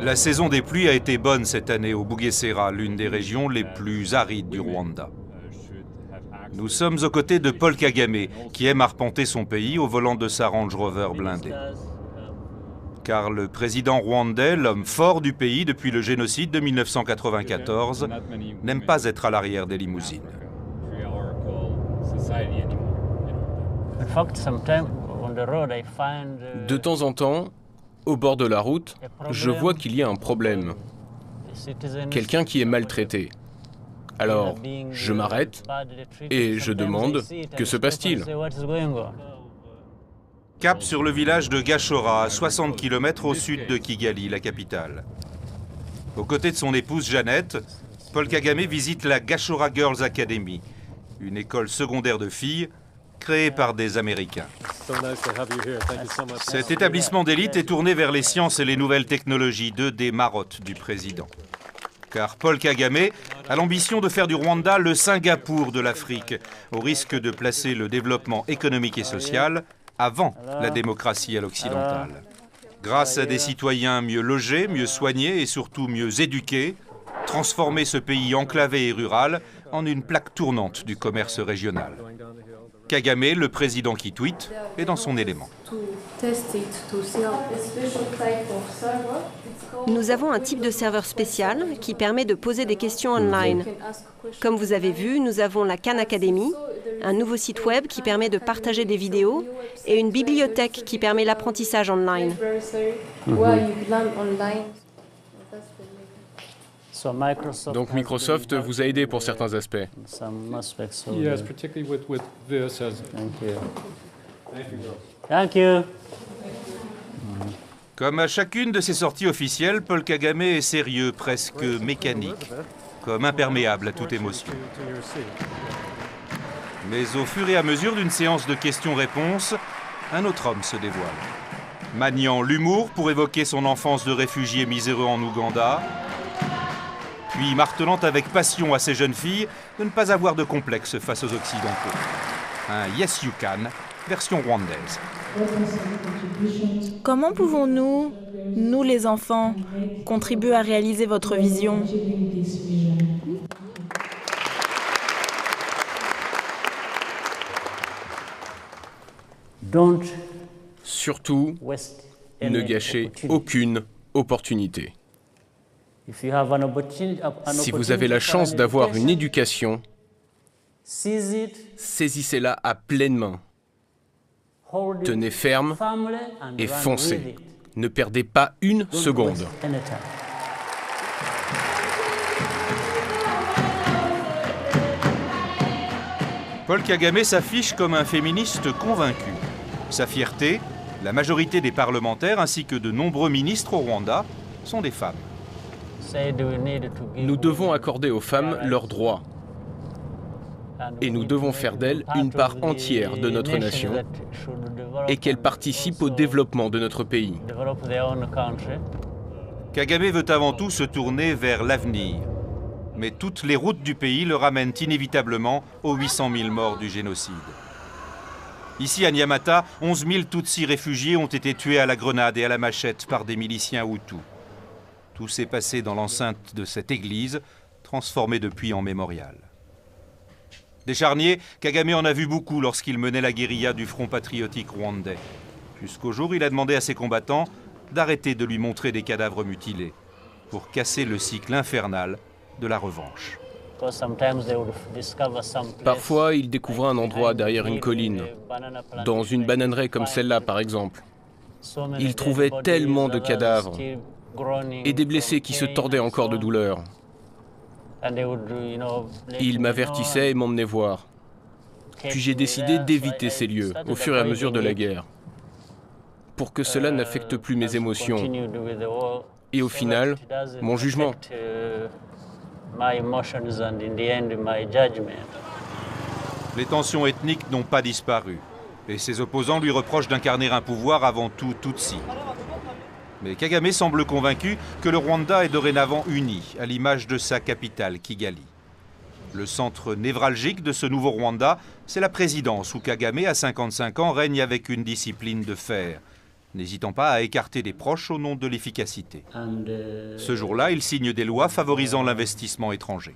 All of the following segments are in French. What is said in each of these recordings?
La saison des pluies a été bonne cette année au Bugesera, l'une des régions les plus arides du Rwanda. Nous sommes aux côtés de Paul Kagame, qui aime arpenter son pays au volant de sa Range Rover blindée. Car le président rwandais, l'homme fort du pays depuis le génocide de 1994, n'aime pas être à l'arrière des limousines. De temps en temps, au bord de la route, je vois qu'il y a un problème. Quelqu'un qui est maltraité. Alors, je m'arrête et je demande « Que se passe-t-il » Cap sur le village de Gashora, à 60 km au sud de Kigali, la capitale. Aux côtés de son épouse Jeannette, Paul Kagame visite la Gashora Girls Academy, une école secondaire de filles créée par des Américains. Cet établissement d'élite est tourné vers les sciences et les nouvelles technologies, deux des marottes du président. Car Paul Kagame a l'ambition de faire du Rwanda le Singapour de l'Afrique, au risque de placer le développement économique et social avant la démocratie à l'occidentale. Grâce à des citoyens mieux logés, mieux soignés et surtout mieux éduqués, transformer ce pays enclavé et rural en une plaque tournante du commerce régional. Kagame, le président qui tweet, est dans son élément. Nous avons un type de serveur spécial qui permet de poser des questions online. Comme vous avez vu, nous avons la Khan Academy, un nouveau site web qui permet de partager des vidéos et une bibliothèque qui permet l'apprentissage online. Donc Microsoft vous a aidé pour certains aspects. Comme à chacune de ses sorties officielles, Paul Kagame est sérieux, presque mécanique, comme imperméable à toute émotion. Mais au fur et à mesure d'une séance de questions-réponses, un autre homme se dévoile. Maniant l'humour pour évoquer son enfance de réfugié miséreux en Ouganda, puis martelant avec passion à ces jeunes filles de ne pas avoir de complexe face aux Occidentaux. Un « Yes You Can » version rwandaise. Comment pouvons-nous, nous les enfants, contribuer à réaliser votre vision ? Surtout, ne gâchez aucune opportunité. Si vous avez la chance d'avoir une éducation, saisissez-la à pleine main. Tenez ferme et foncez. Ne perdez pas une seconde. Paul Kagame s'affiche comme un féministe convaincu. Sa fierté, la majorité des parlementaires ainsi que de nombreux ministres au Rwanda sont des femmes. Nous devons accorder aux femmes leurs droits. Et nous devons faire d'elles une part entière de notre nation et qu'elles participent au développement de notre pays. Kagame veut avant tout se tourner vers l'avenir. Mais toutes les routes du pays le ramènent inévitablement aux 800 000 morts du génocide. Ici à Nyamata, 11 000 Tutsis réfugiés ont été tués à la grenade et à la machette par des miliciens Hutus. Tout s'est passé dans l'enceinte de cette église, transformée depuis en mémorial. Des charniers, Kagame en a vu beaucoup lorsqu'il menait la guérilla du Front patriotique rwandais. Jusqu'au jour où il a demandé à ses combattants d'arrêter de lui montrer des cadavres mutilés, pour casser le cycle infernal de la revanche. Parfois, il découvrait un endroit derrière une colline, dans une bananeraie comme celle-là par exemple. Il trouvait tellement de cadavres et des blessés qui se tordaient encore de douleur. Il m'avertissait et m'emmenait voir. Puis j'ai décidé d'éviter ces lieux au fur et à mesure de la guerre, pour que cela n'affecte plus mes émotions et au final, mon jugement. Les tensions ethniques n'ont pas disparu, et ses opposants lui reprochent d'incarner un pouvoir avant tout Tutsi. Mais Kagame semble convaincu que le Rwanda est dorénavant uni, à l'image de sa capitale, Kigali. Le centre névralgique de ce nouveau Rwanda, c'est la présidence, où Kagame, à 55 ans, règne avec une discipline de fer. n'hésitant pas à écarter des proches au nom de l'efficacité. Ce jour-là, il signe des lois favorisant l'investissement étranger.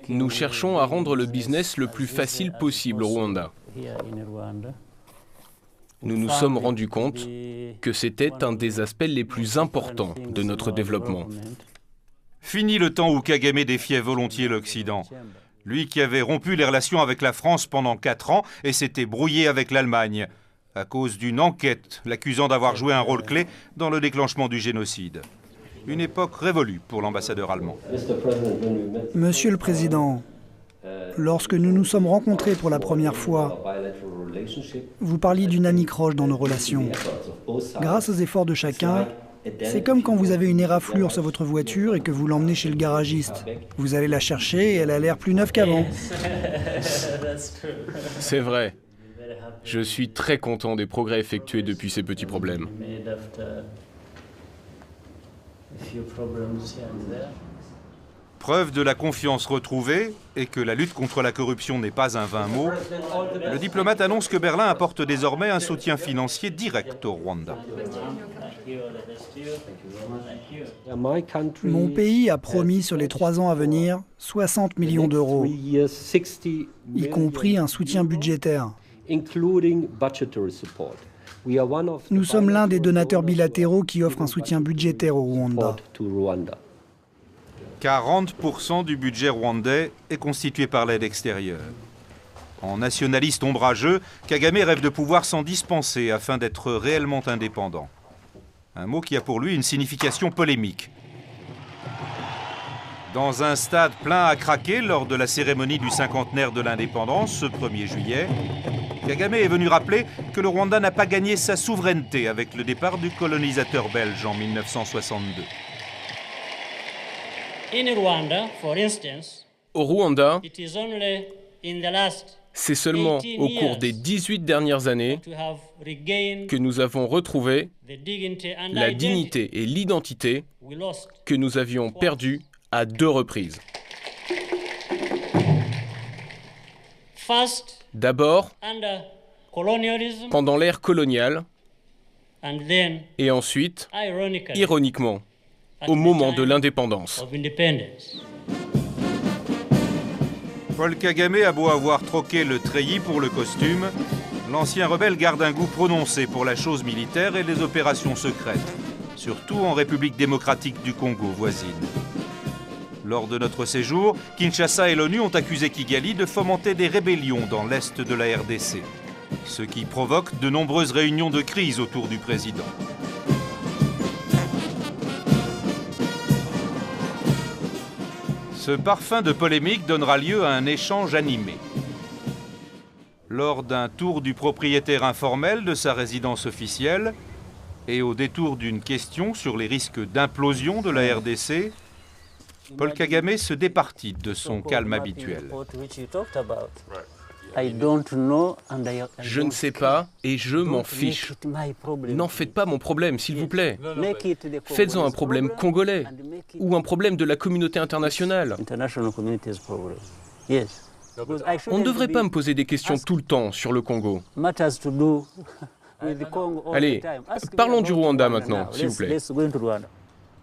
Nous cherchons à rendre le business le plus facile possible au Rwanda. Nous nous sommes rendus compte que c'était un des aspects les plus importants de notre développement. Fini le temps où Kagame défiait volontiers l'Occident. Lui qui avait rompu les relations avec la France pendant 4 ans et s'était brouillé avec l'Allemagne, à cause d'une enquête l'accusant d'avoir joué un rôle clé dans le déclenchement du génocide. Une époque révolue pour l'ambassadeur allemand. Monsieur le Président, lorsque nous nous sommes rencontrés pour la première fois, vous parliez d'une anicroche dans nos relations. Grâce aux efforts de chacun, c'est comme quand vous avez une éraflure sur votre voiture et que vous l'emmenez chez le garagiste. Vous allez la chercher et elle a l'air plus neuve qu'avant. C'est vrai. Je suis très content des progrès effectués depuis ces petits problèmes. Preuve de la confiance retrouvée et que la lutte contre la corruption n'est pas un vain mot, le diplomate annonce que Berlin apporte désormais un soutien financier direct au Rwanda. Mon pays a promis sur les 3 ans à venir 60 millions d'euros, y compris un soutien budgétaire. Nous sommes l'un des donateurs bilatéraux qui offre un soutien budgétaire au Rwanda. 40% du budget rwandais est constitué par l'aide extérieure. En nationaliste ombrageux, Kagame rêve de pouvoir s'en dispenser afin d'être réellement indépendant. Un mot qui a pour lui une signification polémique. Dans un stade plein à craquer lors de la cérémonie du cinquantenaire de l'indépendance, ce 1er juillet, Kagame est venu rappeler que le Rwanda n'a pas gagné sa souveraineté avec le départ du colonisateur belge en 1962. Au Rwanda, c'est seulement au cours des 18 dernières années que nous avons retrouvé la dignité et l'identité que nous avions perdues à 2 reprises. D'abord, pendant l'ère coloniale, et ensuite, ironiquement, au moment de l'indépendance. Paul Kagame a beau avoir troqué le treillis pour le costume, l'ancien rebelle garde un goût prononcé pour la chose militaire et les opérations secrètes, surtout en République démocratique du Congo voisine. Lors de notre séjour, Kinshasa et l'ONU ont accusé Kigali de fomenter des rébellions dans l'est de la RDC, ce qui provoque de nombreuses réunions de crise autour du président. Ce parfum de polémique donnera lieu à un échange animé. Lors d'un tour du propriétaire informel de sa résidence officielle et au détour d'une question sur les risques d'implosion de la RDC, Paul Kagame se départit de son calme habituel. Je ne sais pas et je m'en fiche. N'en faites pas mon problème, s'il vous plaît. Faites-en un problème congolais ou un problème de la communauté internationale. On ne devrait pas me poser des questions tout le temps sur le Congo. Allez, parlons du Rwanda maintenant, s'il vous plaît.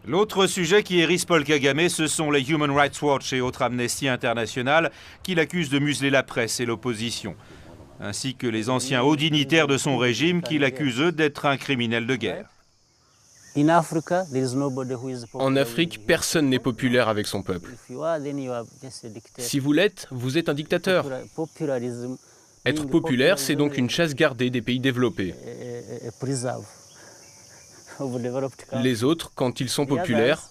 L'autre sujet qui hérisse Paul Kagame, ce sont les Human Rights Watch et autres Amnesty International qui l'accusent de museler la presse et l'opposition, ainsi que les anciens hauts dignitaires de son régime qui l'accusent eux d'être un criminel de guerre. En Afrique, personne n'est populaire avec son peuple. Si vous l'êtes, vous êtes un dictateur. Être populaire, c'est donc une chasse gardée des pays développés. Les autres, quand ils sont populaires,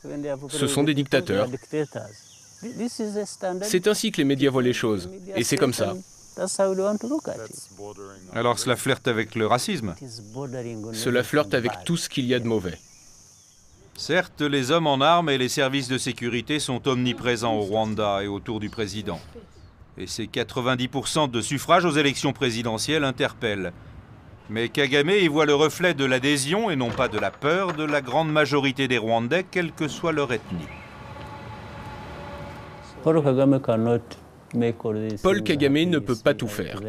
ce sont des dictateurs. C'est ainsi que les médias voient les choses, et c'est comme ça. Alors cela flirte avec le racisme. Cela flirte avec tout ce qu'il y a de mauvais. Certes, les hommes en armes et les services de sécurité sont omniprésents au Rwanda et autour du président. Et ces 90% de suffrages aux élections présidentielles interpellent. Mais Kagame y voit le reflet de l'adhésion et non pas de la peur de la grande majorité des Rwandais, quelle que soit leur ethnie. Paul Kagame ne peut pas tout faire.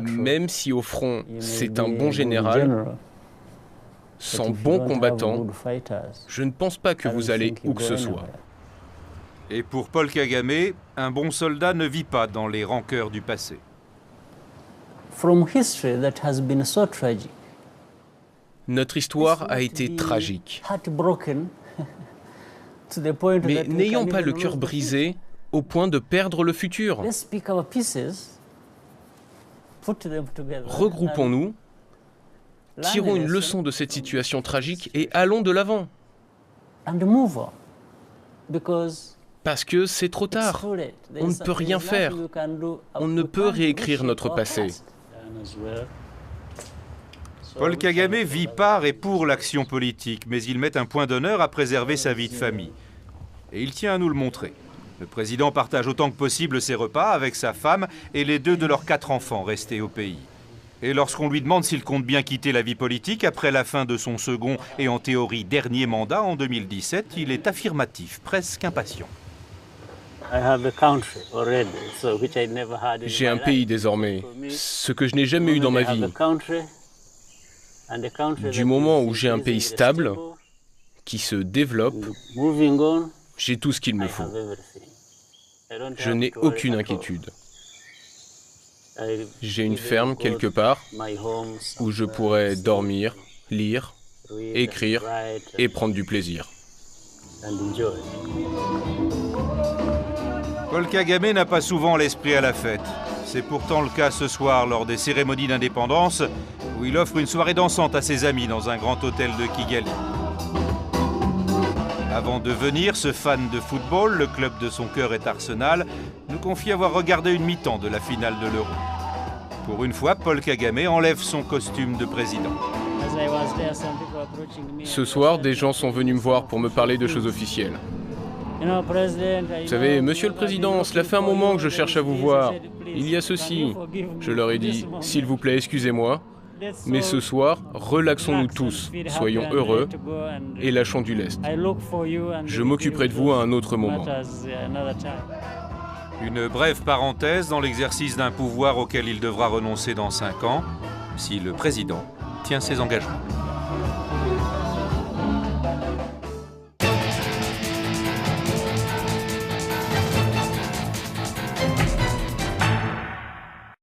Même si au front, c'est un bon général, sans bons combattants, je ne pense pas que vous allez où que ce soit. Et pour Paul Kagame, un bon soldat ne vit pas dans les rancœurs du passé. Notre histoire a été tragique. Mais n'ayons pas le cœur brisé au point de perdre le futur. Regroupons-nous, tirons une leçon de cette situation tragique et allons de l'avant. Parce que c'est trop tard. On ne peut rien faire. On ne peut réécrire notre passé. Paul Kagame vit par et pour l'action politique, mais il met un point d'honneur à préserver sa vie de famille. Et il tient à nous le montrer. Le président partage autant que possible ses repas avec sa femme et les 2 de leurs 4 enfants restés au pays. Et lorsqu'on lui demande s'il compte bien quitter la vie politique après la fin de son second et en théorie dernier mandat en 2017, il est affirmatif, presque impatient. J'ai un pays désormais, ce que je n'ai jamais eu dans ma vie. Du moment où j'ai un pays stable, qui se développe, j'ai tout ce qu'il me faut. Je n'ai aucune inquiétude. J'ai une ferme quelque part où je pourrais dormir, lire, écrire et prendre du plaisir. Paul Kagame n'a pas souvent l'esprit à la fête. C'est pourtant le cas ce soir lors des cérémonies d'indépendance où il offre une soirée dansante à ses amis dans un grand hôtel de Kigali. Avant de venir, ce fan de football, le club de son cœur est Arsenal, nous confie avoir regardé une mi-temps de la finale de l'Euro. Pour une fois, Paul Kagame enlève son costume de président. Ce soir, des gens sont venus me voir pour me parler de choses officielles. Vous savez, Monsieur le Président, cela fait un moment que je cherche à vous voir. Il y a ceci. Je leur ai dit, s'il vous plaît, excusez-moi, mais ce soir, relaxons-nous tous, soyons heureux et lâchons du lest. Je m'occuperai de vous à un autre moment. Une brève parenthèse dans l'exercice d'un pouvoir auquel il devra renoncer dans 5 ans, si le président tient ses engagements.